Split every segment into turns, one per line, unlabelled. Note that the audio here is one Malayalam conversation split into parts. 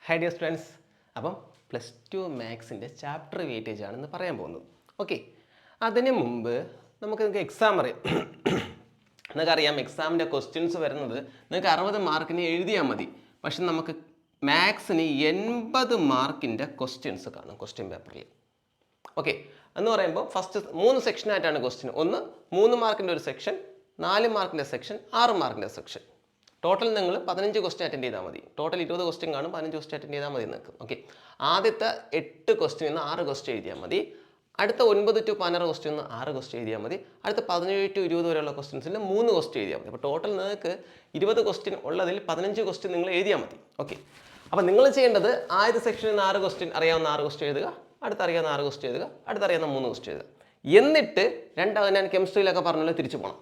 ഹൈ ഡിയർ സ്റ്റുഡൻസ്, അപ്പം +2 മാത്സിൻ്റെ ചാപ്റ്റർ വെയിറ്റേജ് ആണ് ഇന്ന് പറയാൻ പോകുന്നത്. ഓക്കെ, അതിന് മുമ്പ് നിങ്ങൾക്ക് എക്സാം അറിയാം. നിങ്ങൾക്കറിയാം എക്സാമിൻ്റെ ക്വസ്റ്റ്യൻസ് വരുന്നത് നിങ്ങൾക്ക് 60 മാർക്കിന് എഴുതിയാൽ മതി. പക്ഷെ നമുക്ക് മാത്സിന് 80 മാർക്കിൻ്റെ ക്വസ്റ്റ്യൻസ് കാണും ക്വസ്റ്റ്യൻ പേപ്പറിൽ. ഓക്കെ, എന്ന് പറയുമ്പോൾ ഫസ്റ്റ് 3 സെക്ഷനായിട്ടാണ് ക്വസ്റ്റ്യൻ. ഒന്ന് 3 മാർക്കിൻ്റെ ഒരു സെക്ഷൻ, 4 മാർക്കിൻ്റെ സെക്ഷൻ, 6 മാർക്കിൻ്റെ സെക്ഷൻ. ടോട്ടൽ നിങ്ങൾ 15 ക്വസ്റ്റ്യൻ അറ്റൻഡ് ചെയ്താൽ മതി. ടോട്ടൽ 20 ക്വസ്റ്റ്യൻ കാണും, 15 ക്വസ്റ്റ്യൻ അറ്റൻഡ് ചെയ്താൽ മതി നിങ്ങൾക്ക്. ഓക്കെ, ആദ്യത്തെ 8 ക്വസ്റ്റ്യൻ നിന്ന് 6 ക്വസ്റ്റ്യൻ എഴുതിയാൽ മതി. അടുത്ത 9 to 16 ക്വസ്റ്റ്യൻ നിന്ന് 6 ക്വസ്റ്റ്യൻ എഴുതിയാൽ മതി. അടുത്ത 17 to 20 വരെയുള്ള ക്വസ്റ്റ്യൻസിൽ 3 ക്വസ്റ്റ്യൻ എഴുതിയാൽ മതി. അപ്പോൾ ടോട്ടൽ നിങ്ങൾക്ക് 20 ക്വസ്റ്റ്യൻ ഉള്ളതിൽ 15 ക്വസ്റ്റ്യൻ നിങ്ങൾ എഴുതിയാൽ മതി. ഓക്കെ, അപ്പോൾ നിങ്ങൾ ചെയ്യേണ്ടത് ആദ്യത്തെ സെക്ഷനിൽ നിന്ന് 6 ക്വസ്റ്റ്യൻ അറിയാവുന്ന 6 ക്വസ്റ്റ്യൻ എഴുതുക, അടുത്തറിയാവുന്ന 6 ക്വസ്റ്റ്യൻ എഴുതുക, അടുത്തറിയാവുന്ന 3 ക്വസ്റ്റ്യൻ എഴുതുക. എന്നിട്ട് ഞാൻ കെമിസ്ട്രിയിലൊക്കെ പറഞ്ഞല്ലോ തിരിച്ചു പോകണം.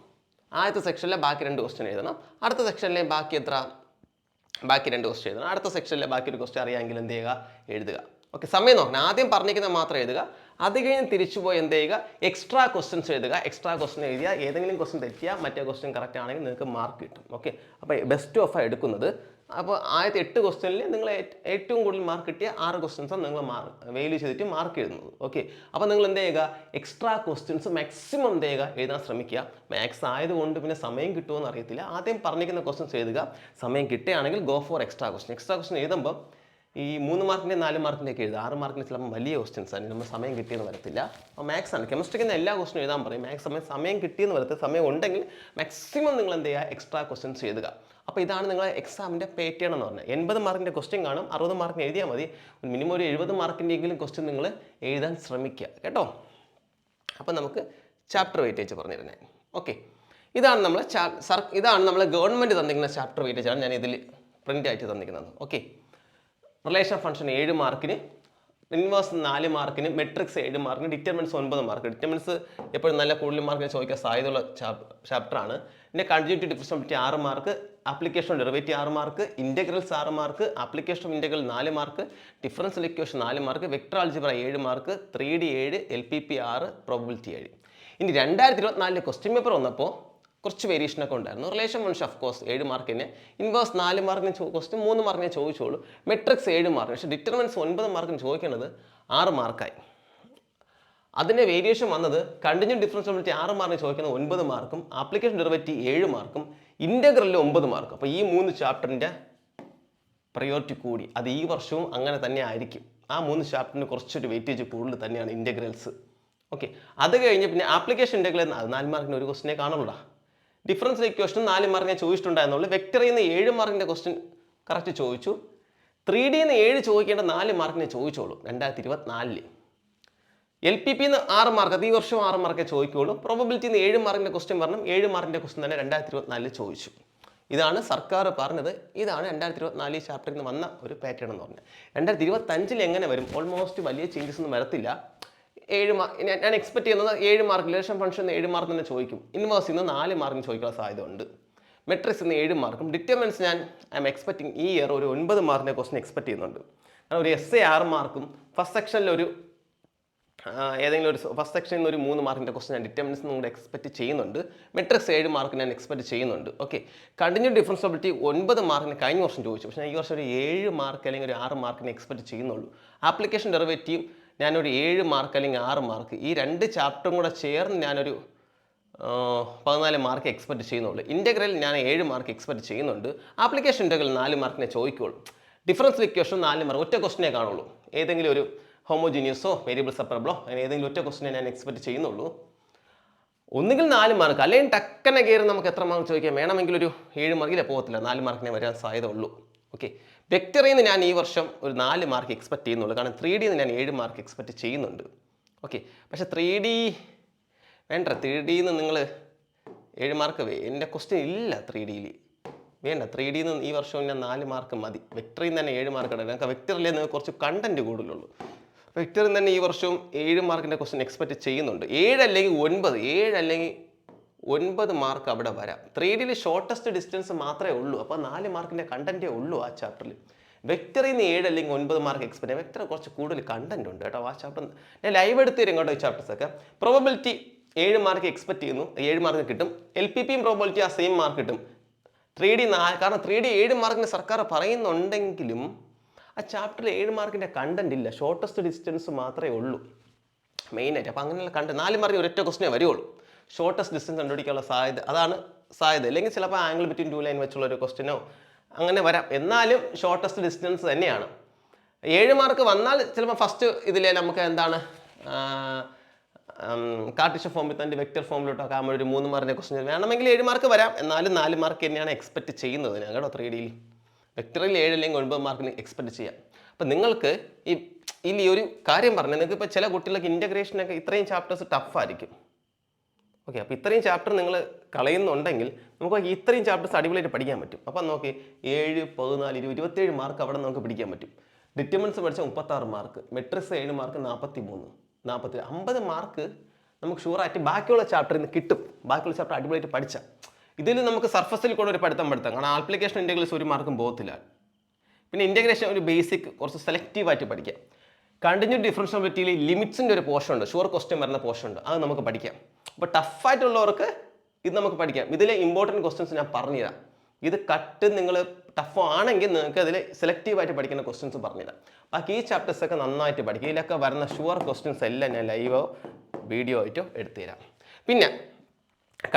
ആദ്യത്തെ സെക്ഷനിലെ ബാക്കി 2 ക്വസ്റ്റ്യൻ എഴുതണം, അടുത്ത സെക്ഷനിലെ ബാക്കി 2 ക്വസ്റ്റ്യൻ എഴുതണം, അടുത്ത സെക്ഷനിലെ ബാക്കി ഒരു ക്വസ്റ്റ്യൻ അറിയാമെങ്കിൽ എന്ത് ചെയ്യുക, എഴുതുക. ഓക്കെ, സമയം നോക്കണം. ആദ്യം പറഞ്ഞിരിക്കുന്നത് മാത്രം എഴുതുക, അത് കഴിഞ്ഞ് തിരിച്ചു പോയി എന്ത് ചെയ്യുക, എക്സ്ട്രാ ക്വസ്റ്റ്യൻസ് എഴുതുക. എക്സ്ട്രാ ക്വസ്റ്റ്യൻ എഴുതിയാൽ ഏതെങ്കിലും ക്വസ്റ്റ്യൻ തെറ്റിയാൽ മറ്റേ ക്വസ്റ്റ്യൻ കറക്റ്റ് ആണെങ്കിൽ നിങ്ങൾക്ക് മാർക്ക് കിട്ടും. ഓക്കെ, അപ്പോൾ ബെസ്റ്റ് ഓഫ് എടുക്കുന്നത്. അപ്പോൾ ആദ്യത്തെ 8 ക്വസ്റ്റ്യനിൽ നിങ്ങൾ ഏറ്റവും കൂടുതൽ മാർക്ക് കിട്ടിയ 6 ക്വസ്റ്റ്യൻസാണ് നിങ്ങൾ വാല്യൂ ചെയ്തിട്ട് മാർക്ക് എഴുതുന്നത്. ഓക്കെ, അപ്പോൾ നിങ്ങൾ എന്ത് ചെയ്യുക, എക്സ്ട്രാ ക്വസ്റ്റ്യൻസ് മാക്സിമം എന്ത് ചെയ്യുക, എഴുതാൻ ശ്രമിക്കുക. മാത്സ് ആയതുകൊണ്ട് പിന്നെ സമയം കിട്ടുമോ എന്ന് അറിയത്തില്ല. ആദ്യം പറഞ്ഞിരിക്കുന്ന ക്വസ്റ്റ്യൻസ് എഴുതുക. സമയം കിട്ടുകയാണെങ്കിൽ go for extra question. Extra question എഴുതുമ്പോൾ ഈ 3 മാർക്കിൻ്റെ 4 മാർക്കിൻ്റെയൊക്കെ എഴുതുക. 6 മാർക്കിന് ചിലപ്പോൾ വലിയ ക്വസ്റ്റ്യൻസ് ആണ്, നമ്മൾ സമയം കിട്ടിയെന്ന് വരത്തില്ല. അപ്പോൾ മാത്സ് ആണ്, കെമിസ്ട്രിക്ക് എല്ലാ ക്വസ്റ്റ്യനും എഴുതാൻ പറയും. മാത്സ് സമയം കിട്ടിയെന്ന് വരത്തില്ല. സമയം ഉണ്ടെങ്കിൽ മാക്സിമം നിങ്ങൾ എന്ത് ചെയ്യുക, എക്സ്ട്രാ ക്വസ്റ്റ്യൻസ് എഴുതുക. അപ്പോൾ ഇതാണ് നിങ്ങളെ എക്സാമിൻ്റെ പാറ്റേൺ എന്ന് പറഞ്ഞാൽ. 80 മാർക്കിൻ്റെ ക്വസ്റ്റ്യൻ കാണും, 60 മാർക്കിന് എഴുതിയാൽ മതി. മിനിമം ഒരു 70 മാർക്കിൻ്റെയെങ്കിലും ക്വസ്റ്റ്യൻ നിങ്ങൾ എഴുതാൻ ശ്രമിക്കുക കേട്ടോ. അപ്പോൾ നമുക്ക് ചാപ്റ്റർ വെയിറ്റേജ് പറഞ്ഞിരുന്നേ. ഓക്കെ, ഇതാണ് നമ്മൾ ഗവൺമെൻറ് തന്നിരിക്കുന്ന ചാപ്റ്റർ വെയിറ്റേജ് ആണ് ഞാൻ ഇതിൽ പ്രിൻ്റ് ആയിട്ട് തന്നിരിക്കുന്നത്. ഓക്കെ, റിലേഷൻ ഫംഗ്ഷൻ 7 മാർക്കിന്, ഇൻവേഴ്സ് 4 മാർക്കിന്, മെട്രിക്സ് 7 മാർക്കിന്, ഡിറ്റർമിനൻസ് 9 മാർക്ക്. ഡിറ്റർമിനൻസ് എപ്പോഴും നല്ല കൂടുതൽ മാർക്കിന് ചോദിക്കാൻ സാധ്യതയുള്ള ചാപ്റ്ററാണ്. പിന്നെ continuity differentiability 6 mark, application derivative 6 mark, integrals 6 mark, application of integral 4 mark, differential equation 4 mark, vector algebra 7 mark, 3D 7, LPP 6, probability 7. ഇനി 2024 ക്വസ്റ്റ്യൻ പേപ്പർ വന്നപ്പോൾ കുറച്ച് വേരിയേഷനൊക്കെ ഉണ്ടായിരുന്നു. റിലേഷൻ ഫംഗ്ഷൻ ഓഫ് കോഴ്സ് 7 മാർക്കിന്, ഇൻവേഴ്സ് 4 മാർക്കിന് ക്വസ്റ്റ്യൻ 3 മാർക്കിന് ചോദിച്ചോളൂ, മെട്രിക്സ് 7 മാർക്ക്. പക്ഷേ ഡിറ്റർമിനൻസ് 9 മാർക്കിന് ചോദിക്കുന്നത് 6 മാർക്കായി. അതിൻ്റെ വേരിയേഷൻ വന്നത് കണ്ടിന്യൂസ് ഡിഫറൻഷ്യബിലിറ്റി 6 മാർക്കിന് ചോദിക്കുന്നത് 9 മാർക്കും, ആപ്ലിക്കേഷൻ ഡെറിവേറ്റീവ് 7 മാർക്കും, ഇൻ്റഗ്രലിൽ 9 മാർക്കും. അപ്പോൾ ഈ 3 ചാപ്റ്ററിൻ്റെ പ്രയോറിറ്റി കൂടി. അത് ഈ വർഷവും അങ്ങനെ തന്നെ ആയിരിക്കും. ആ 3 ചാപ്റ്ററിന് കുറച്ചൊരു വെയിറ്റേജ് കൂടുതൽ തന്നെയാണ് ഇൻ്റഗ്രൽസ്. ഓക്കെ, അത് കഴിഞ്ഞ് പിന്നെ ആപ്ലിക്കേഷൻ ഇൻ്റഗ്രൽ 4 മാർക്കിന് ഒരു ക്വസ്റ്റിനെ കാണുള്ളൂ. Differential equation 4 മാർക്കിനെ ചോദിച്ചിട്ടുണ്ടായിരുന്നുള്ളൂ. വെക്ടറിൽ നിന്ന് 7 മാർക്കിൻ്റെ ക്വസ്റ്റ്യൻ കറക്റ്റ് ചോദിച്ചു. 3D 7 ചോദിക്കേണ്ട 4 മാർക്കിനെ ചോദിച്ചോളൂ 2024. LPP 6 മാർക്ക്, അത് ഈ വർഷം 6 മാർക്കേ ചോദിക്കുകയുള്ളൂ. പ്രോബബിലിറ്റി 7 മാർക്കിൻ്റെ ക്വസ്റ്റ്യൻ പറഞ്ഞു, 7 മാർക്കിൻ്റെ ക്വസ്റ്റ്യൻ തന്നെ 2024 ചോദിച്ചു. ഇതാണ് സർക്കാർ പറഞ്ഞത്. ഇതാണ് 2024 ചാപ്റ്ററിൽ നിന്ന് വന്ന ഒരു പാറ്റേൺ എന്ന് പറഞ്ഞത്. 2025 എങ്ങനെ വരും? ഓൾമോസ്റ്റ് വലിയ ചേഞ്ചസ് ഒന്നും വരത്തില്ല. ഞാൻ എക്സ്പെക്ട് ചെയ്യുന്നത് 7 മാർക്ക്, റിലേഷൻ ഫംഗ്ഷൻ 7 മാർക്ക് തന്നെ ചോദിക്കും. ഇൻവേഴ്സിൽ നിന്ന് 4 മാർക്കിന് ചോദിക്കാൻ സാധ്യത ഉണ്ട്. മെട്രിക്സിൽ നിന്ന് 7 മാർക്കും, ഡിറ്റർമിനൻസ് ഞാൻ എക്സ്പെക്ടിങ് ഈ ഇയർ ഒരു 9 മാർക്കിൻ്റെ ക്വസ്റ്റൻ എക്സ്പെക്ട് ചെയ്യുന്നുണ്ട്. കാരണം ഒരു essay 6 മാർക്കും, ഫസ്റ്റ് സെക്ഷനിൽ ഒരു ഏതെങ്കിലും ഒരു ഫസ്റ്റ് സെക്ഷനിൽ നിന്ന് ഒരു 3 മാർക്കിൻ്റെ ക്വസ്റ്റൻ ഞാൻ ഡിറ്റർമിനൻസ് നിങ്ങൾ എക്സ്പെക്ട് ചെയ്യുന്നുണ്ട്. മെട്രിക്സ് 7 മാർക്ക് ഞാൻ എക്സ്പെക്ട് ചെയ്യുന്നുണ്ട്. ഓക്കെ, കണ്ടിന്യൂ ഡിഫറൻഷ്യബിലിറ്റി 9 മാർക്കിന് കഴിഞ്ഞ വർഷം ചോദിച്ചു. പക്ഷേ ഈ വർഷം ഒരു 7 മാർക്ക് അല്ലെങ്കിൽ ഒരു 6 മാർക്കിന് എക്സ്പെക്ട് ചെയ്യുന്നുള്ളൂ. ആപ്ലിക്കേഷൻ ഡെറിവേറ്റീവ് ഞാനൊരു 7 മാർക്ക് അല്ലെങ്കിൽ 6 മാർക്ക്, ഈ 2 ചാപ്റ്ററും കൂടെ ചേർന്ന് ഞാനൊരു 14 മാർക്ക് എക്സ്പെക്ട് ചെയ്യുന്നുള്ളൂ. ഇൻ്റഗ്രൽ ഞാൻ 7 മാർക്ക് എക്സ്പെക്ട് ചെയ്യുന്നുണ്ട്. ആപ്ലിക്കേഷൻ ഇൻ്റഗ്രൽ 4 മാർക്കിനെ ചോദിക്കുകയുള്ളൂ. ഡിഫറൻഷ്യൽ ഇക്വേഷൻ 4 മാർക്ക്, ഒറ്റ ക്വസ്റ്റിനെ കാണുള്ളൂ. ഏതെങ്കിലും ഒരു ഹോമോജീനിയസോ വേരിയബിൾ സെപ്പറബിളോ അങ്ങനെ ഏതെങ്കിലും ഒറ്റ ക്വസ്റ്റിനെ ഞാൻ എക്സ്പെക്ട് ചെയ്യുന്നുള്ളൂ. ഒന്നുകിൽ 4 മാർക്ക്, അല്ലെങ്കിൽ ടക്കനെ കയറി നമുക്ക് എത്ര മാർക്ക് ചോദിക്കാം, വേണമെങ്കിൽ ഒരു 7 മാർക്കിലെ പോകത്തില്ല, 4 മാർക്കിനെ വരാൻ സാധ്യത ഉള്ളൂ. ഓക്കെ, വെക്ടറിൽ നിന്ന് ഞാൻ ഈ വർഷം ഒരു 4 മാർക്ക് എക്സ്പെക്ട് ചെയ്യുന്നുള്ളൂ. കാരണം 3D ഞാൻ 7 മാർക്ക് എക്സ്പെക്ട് ചെയ്യുന്നുണ്ട്. ഓക്കെ, പക്ഷേ 3D വേണ്ട. 3D നിങ്ങൾ 7 മാർക്ക് എൻ്റെ ക്വസ്റ്റ്യൻ ഇല്ല. 3D വേണ്ട. 3D ഈ വർഷം ഞാൻ 4 മാർക്ക് മതി. വെക്ടറിൽ തന്നെ 7 മാർക്ക് ഇടാം. ഞങ്ങൾക്ക് വെക്ടറിലേ നിങ്ങൾക്ക് കുറച്ച് കണ്ടന്റ് കൂടുതലുള്ളൂ. വെക്ടറിൽ തന്നെ ഈ വർഷവും 7 മാർക്കിൻ്റെ ക്വസ്റ്റ്യൻ എക്സ്പെക്ട് ചെയ്യുന്നുണ്ട്. 7 അല്ലെങ്കിൽ 9 മാർക്ക് അവിടെ വരാം. 3D ഷോർട്ടസ്റ്റ് ഡിസ്റ്റൻസ് മാത്രമേ ഉള്ളൂ. അപ്പോൾ 4 മാർക്കിൻ്റെ കണ്ടൻറ്റേ ഉള്ളൂ ആ ചാപ്റ്ററിൽ. വെക്ടറിൽ നിന്ന് 7 അല്ലെങ്കിൽ 9 മാർക്ക് എക്സ്പെക്ട് ചെയ്യാം. വെക്ടർ കുറച്ച് കൂടുതൽ കണ്ടന്റ് ഉണ്ട് കേട്ടോ ആ ചാപ്റ്റർ. ഞാൻ ലൈവ് എടുത്ത് തരും കേട്ടോ ഈ ചാപ്റ്റേഴ്സൊക്കെ. പ്രോബബിലിറ്റി 7 മാർക്ക് എക്സ്പെക്ട് ചെയ്യുന്നു, 7 മാർക്ക് കിട്ടും. LPPയും പ്രോബബിലിറ്റി ആ സെയിം മാർക്ക് കിട്ടും. 3D 4, കാരണം 3D 7 മാർക്കിന് സർക്കാർ പറയുന്നുണ്ടെങ്കിലും ആ ചാപ്റ്ററിൽ 7 മാർക്കിൻ്റെ കണ്ടന്റ് ഇല്ല, ഷോർട്ടസ്റ്റ് ഡിസ്റ്റൻസ് മാത്രമേ ഉള്ളൂ മെയിനായിട്ട്. അപ്പോൾ അങ്ങനെയുള്ള കണ്ടന്റ് 4 മാർക്കിന് ഒരൊറ്റ ക്വസ്റ്റിനേ വരുള്ളൂ. ഷോർട്ടസ്റ്റ് ഡിസ്റ്റൻസ് കണ്ടുപിടിക്കാനുള്ള സാധ്യത അതാണ് സാധ്യത. അല്ലെങ്കിൽ ചിലപ്പോൾ ആംഗിൾ ബിറ്റ്വീൻ 2 ലൈൻ വെച്ചുള്ള ഒരു ക്വസ്റ്റിനോ അങ്ങനെ വരാം. എന്നാലും ഷോർട്ടസ്റ്റ് ഡിസ്റ്റൻസ് തന്നെയാണ്. 7 മാർക്ക് വന്നാൽ ചിലപ്പോൾ ഫസ്റ്റ് ഇതിലെ നമുക്ക് എന്താണ് കാർട്ടീഷ്യൻ ഫോമിൽ തന്നെ വെക്റ്റർ ഫോമിലോട്ടൊക്കെ ആകുമ്പോൾ ഒരു 3 മാർക്കിൻ്റെ ക്വസ്റ്റ്യൻ വേണമെങ്കിൽ 7 മാർക്ക് വരാം. എന്നാലും 4 മാർക്ക് തന്നെയാണ് എക്സ്പെക്റ്റ് ചെയ്യുന്നത് ഞാൻ കേട്ടോ. 3Dയിൽ വെക്ടറിൽ 7 അല്ലെങ്കിൽ 9 മാർക്കിന് എക്സ്പെക്റ്റ് ചെയ്യാം. അപ്പം നിങ്ങൾക്ക് ഈ ഒരു കാര്യം പറഞ്ഞാൽ നിങ്ങൾക്ക് ഇപ്പോൾ ചില കുട്ടികൾക്ക് ഇൻ്റഗ്രേഷനൊക്കെ ഇത്രയും ചാപ്റ്റേഴ്സ് ടഫായിരിക്കും. ഓക്കെ, അപ്പോൾ ഇത്രയും ചാപ്റ്റർ നിങ്ങൾ കളയുന്നുണ്ടെങ്കിൽ നമുക്ക് ഇത്രയും ചാപ്റ്റേഴ്സ് അടിപൊളിയായിട്ട് പഠിക്കാൻ പറ്റും. അപ്പം നോക്കി 7, 14, 20, 27 മാർക്ക് അവിടെ നമുക്ക് പിടിക്കാൻ പറ്റും. ഡിറ്റർമിനൻസ് പഠിച്ചാൽ 36 മാർക്ക്, മെട്രിക്സ് 7 മാർക്ക് 43, 40, 50 മാർക്ക് നമുക്ക് ഷുവറായിട്ട് ബാക്കിയുള്ള ചാപ്റ്ററിൽ നിന്ന് കിട്ടും. ബാക്കിയുള്ള ചാപ്റ്റർ അടിപൊളിയായിട്ട് പഠിച്ചാൽ ഇതിൽ നമുക്ക് സർഫസിൽ കൂടെ ഒരു പഠിത്തം. കാരണം ആപ്ലിക്കേഷൻ ഇൻ്റഗ്രൽസ് 1 മാർക്കും പോകത്തില്ല. പിന്നെ ഇൻ്റഗ്രേഷൻ ഒരു ബേസിക് കുറച്ച് സെലക്റ്റീവായിട്ട് പഠിക്കാം. കണ്ടിന്യൂസ് ഡിഫറൻഷ്യബിലിറ്റിയിൽ ലിമിറ്റ്സിൻ്റെ ഒരു പോർഷൻ ഉണ്ട്, ഷുവർ ക്വസ്റ്റ്യൻ വരുന്ന പോർഷൻ ഉണ്ട്, അത് നമുക്ക് പഠിക്കാം. അപ്പോൾ ടഫായിട്ടുള്ളവർക്ക് ഇത് നമുക്ക് പഠിക്കാം. ഇതിലെ ഇമ്പോർട്ടൻറ്റ് ക്വസ്റ്റ്യൻസ് ഞാൻ പറഞ്ഞുതരാം. ഇത് കട്ട് നിങ്ങൾ ടഫ് ആണെങ്കിൽ നിങ്ങൾക്ക് അതിൽ സെലക്റ്റീവായിട്ട് പഠിക്കുന്ന ക്വസ്റ്റ്യൻസ് പറഞ്ഞുതരാം. ബാക്കി ഈ ചാപ്റ്റേഴ്സൊക്കെ നന്നായിട്ട് പഠിക്കുക. ഇതിലൊക്കെ വരുന്ന ഷുവർ ക്വസ്റ്റ്യൻസ് എല്ലാം ഞാൻ ലൈവോ വീഡിയോ ആയിട്ടോ എടുത്തു തരാം. പിന്നെ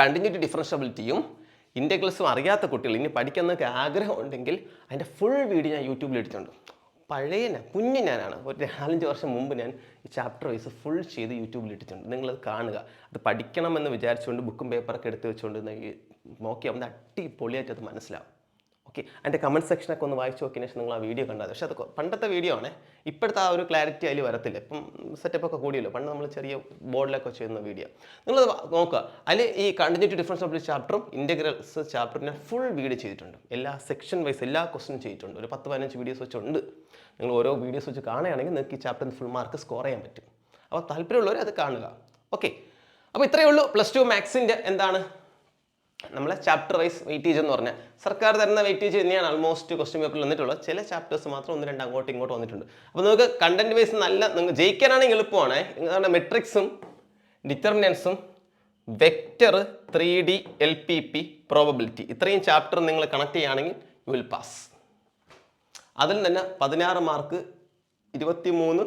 കണ്ടിന്യൂറ്റി ഡിഫറൻഷ്യബിലിറ്റിയും ഇൻ്റഗ്രൽസും അറിയാത്ത കുട്ടികൾ ഇനി പഠിക്കുന്നതൊക്കെ ആഗ്രഹം ഉണ്ടെങ്കിൽ അതിൻ്റെ ഫുൾ വീഡിയോ ഞാൻ യൂട്യൂബിൽ എടുത്തിട്ടുണ്ട്. കുഞ്ഞു ഞാനാണ്, ഒരു 4-5 വർഷം മുമ്പ് ഞാൻ ഈ ചാപ്റ്റർ വൈസ് ഫുൾ ചെയ്ത് യൂട്യൂബിൽ ഇട്ടിട്ടുണ്ട്. നിങ്ങളത് കാണുക. അത് പഠിക്കണമെന്ന് വിചാരിച്ചുകൊണ്ട് ബുക്കും പേപ്പറൊക്കെ എടുത്ത് വെച്ചുകൊണ്ട് നോക്കിയാൽ അടിപൊളിയായിട്ട് അത് മനസ്സിലാവും. ഓക്കെ, അതിൻ്റെ കമൻറ്റ് സെക്ഷനൊക്കെ ഒന്ന് വായിച്ച് നോക്കിയതിന് ശേഷം നിങ്ങൾ ആ വീഡിയോ കണ്ടത്. പക്ഷേ അത് പണ്ടത്തെ വീഡിയോ ആണ്, ഇപ്പോഴത്തെ ആ ഒരു ക്ലാരിറ്റി അതിൽ വരത്തില്ല. ഇപ്പം സെറ്റപ്പൊക്കെ കൂടിയല്ലോ. പണ്ട് നമ്മൾ ചെറിയ ബോർഡിലൊക്കെ ചെയ്യുന്ന വീഡിയോ നിങ്ങളത് നോക്കുക. അതിൽ ഈ കണ്ടിന്യൂറ്റി ഡിഫറൻഷ്യബിലിറ്റി ചാപ്റ്ററും ഇൻ്റഗ്രൽസ് ചാപ്റ്ററും ഞാൻ ഫുൾ വീഡിയോ ചെയ്തിട്ടുണ്ട്. എല്ലാ സെക്ഷൻ വൈസ് എല്ലാ ക്വസ്റ്റ്യനും ചെയ്തിട്ടുണ്ട്. ഒരു 10-15 വീഡിയോസ് വെച്ചുണ്ട്. നിങ്ങൾ ഓരോ വീഡിയോസ് വെച്ച് കാണുകയാണെങ്കിൽ നിങ്ങൾക്ക് ഈ ചാപ്റ്ററിന് ഫുൾ മാർക്ക് സ്കോർ ചെയ്യാൻ പറ്റും. അപ്പോൾ താല്പര്യമുള്ളവർ അത് കാണുക. ഓക്കെ, അപ്പോൾ ഇത്രയേ ഉള്ളൂ +2 മാത്സിൻ്റെ എന്താണ് നമ്മളെ ചാപ്റ്റർ വൈസ് വെയിറ്റേജ് എന്ന് പറഞ്ഞാൽ സർക്കാർ തരുന്ന വെയിറ്റേജ് തന്നെയാണ് ആൾമോസ്റ്റ് ക്വസ്റ്റ്യൻ പേപ്പറിൽ വന്നിട്ടുള്ളത്. ചില ചാപ്റ്റേഴ്സ് മാത്രം 1-2 അങ്ങോട്ടും ഇങ്ങോട്ടും വന്നിട്ടുണ്ട്. അപ്പോൾ നിങ്ങൾക്ക് കണ്ടന്റ് വൈസ് നിങ്ങൾക്ക് ജയിക്കാനാണെങ്കിൽ എളുപ്പമാണ്. നിങ്ങളുടെ മെട്രിക്സും ഡിറ്റർമിനൻസും വെക്റ്റർ 3D LPP പ്രോബബിലിറ്റി ഇത്രയും ചാപ്റ്റർ നിങ്ങൾ കണക്ട് ചെയ്യുകയാണെങ്കിൽ യു വിൽ പാസ്. അതിൽ തന്നെ 16 മാർക്ക്, 23,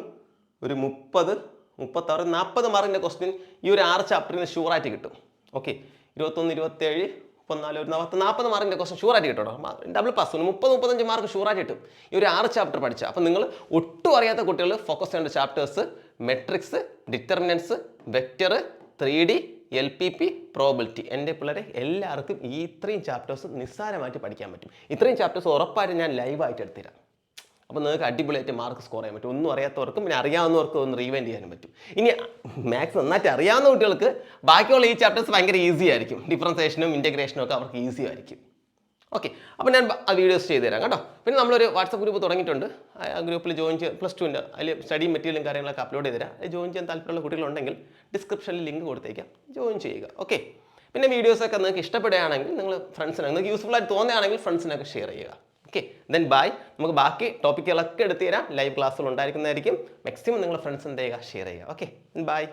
ഒരു 30, 36, 40 മാർക്കിൻ്റെ ക്വസ്റ്റ്യൻ ഈ ഒരു 6 ചാപ്റ്ററിന് ഷുവറായിട്ട് കിട്ടും. ഓക്കെ, 21, 27, 14, 40 മാർക്കിൻ്റെ ക്വസ്റ്റ്യൻ ഷുവറായിട്ട് കിട്ടും. ഡബിൾ പാസ് 30-35 മാർക്ക് ഷുവറായിട്ട് കിട്ടും ഈ ഒരു 6 ചാപ്റ്റർ പഠിച്ചാൽ. അപ്പോൾ നിങ്ങൾ ഒട്ടും അറിയാത്ത കുട്ടികൾ ഫോക്കസ് ചെയ്യേണ്ട chapters matrix, determinants, vector, 3D LPP probability. എൻ്റെ പിള്ളേരെ എല്ലാവർക്കും ഈ ഇത്രയും ചാപ്റ്റേഴ്സ് നിസ്സാരമായിട്ട് പഠിക്കാൻ പറ്റും. ഇത്രയും ചാപ്റ്റേഴ്സ് ഉറപ്പായിട്ട് ഞാൻ ലൈവായിട്ട് എടുത്തുതരാം. അപ്പോൾ നിങ്ങൾക്ക് അടിപൊളിയായിട്ട് മാർക്ക് സ്കോർ ചെയ്യാൻ പറ്റും. ഒന്നും അറിയാത്തവർക്കും പിന്നെ അറിയാവുന്നവർക്കും ഒന്ന് റീവൈൻഡ് ചെയ്യാനും പറ്റും. ഇനി മാത്സ് നന്നായിട്ട് അറിയാവുന്ന കുട്ടികൾക്ക് ബാക്കിയുള്ള ഈ ചാപ്റ്റേഴ്സ് ഭയങ്കര ഈസി ആയിരിക്കും. ഡിഫറൻസിയേഷനും ഇൻ്റഗ്രേഷനും ഒക്കെ അവർക്ക് ഈസി ആയിരിക്കും. ഓക്കെ, അപ്പോൾ ഞാൻ ആ വീഡിയോസ് ചെയ്തു തരാം കേട്ടോ. പിന്നെ നമ്മളൊരു വാട്സപ്പ് ഗ്രൂപ്പ് തുടങ്ങിയിട്ടുണ്ട്. ആ ഗ്രൂപ്പിൽ ജോയിൻ ചെയ്യാൻ +2ൻ്റെ അതിൽ സ്റ്റഡി മെറ്റീരിയലും കാര്യങ്ങളൊക്കെ അപ്ലോഡ് ചെയ്ത് തരാം. അത് ജോയിൻ ചെയ്യാൻ താല്പര്യമുള്ള കുട്ടികളുണ്ടെങ്കിൽ ഡിസ്ക്രിപ്ഷനിൽ ലിങ്ക് കൊടുത്തേക്കാം, ജോയിൻ ചെയ്യുക. ഓക്കെ, പിന്നെ വീഡിയോസൊക്കെ നിങ്ങൾക്ക് ഇഷ്ടപ്പെടുകയാണെങ്കിൽ നിങ്ങൾ ഫ്രണ്ട്സിനൊക്കെ നിങ്ങൾക്ക് യൂസ്ഫുൾ ആയിട്ട് തോന്നുകയാണെങ്കിൽ ഫ്രണ്ട്സിനൊക്കെ ഷെയർ ചെയ്യുക. Okay, then bye. നമുക്ക് ബാക്കി ടോപ്പിക്കുകളൊക്കെ എടുത്തു തരാം. ലൈവ് ക്ലാസ്സുകൾ ഉണ്ടായിരിക്കുന്നതായിരിക്കും. മാക്സിമം നിങ്ങളുടെ ഫ്രണ്ട്സ് എന്ത് ചെയ്യുക, ഷെയർ ചെയ്യുക. Okay, by.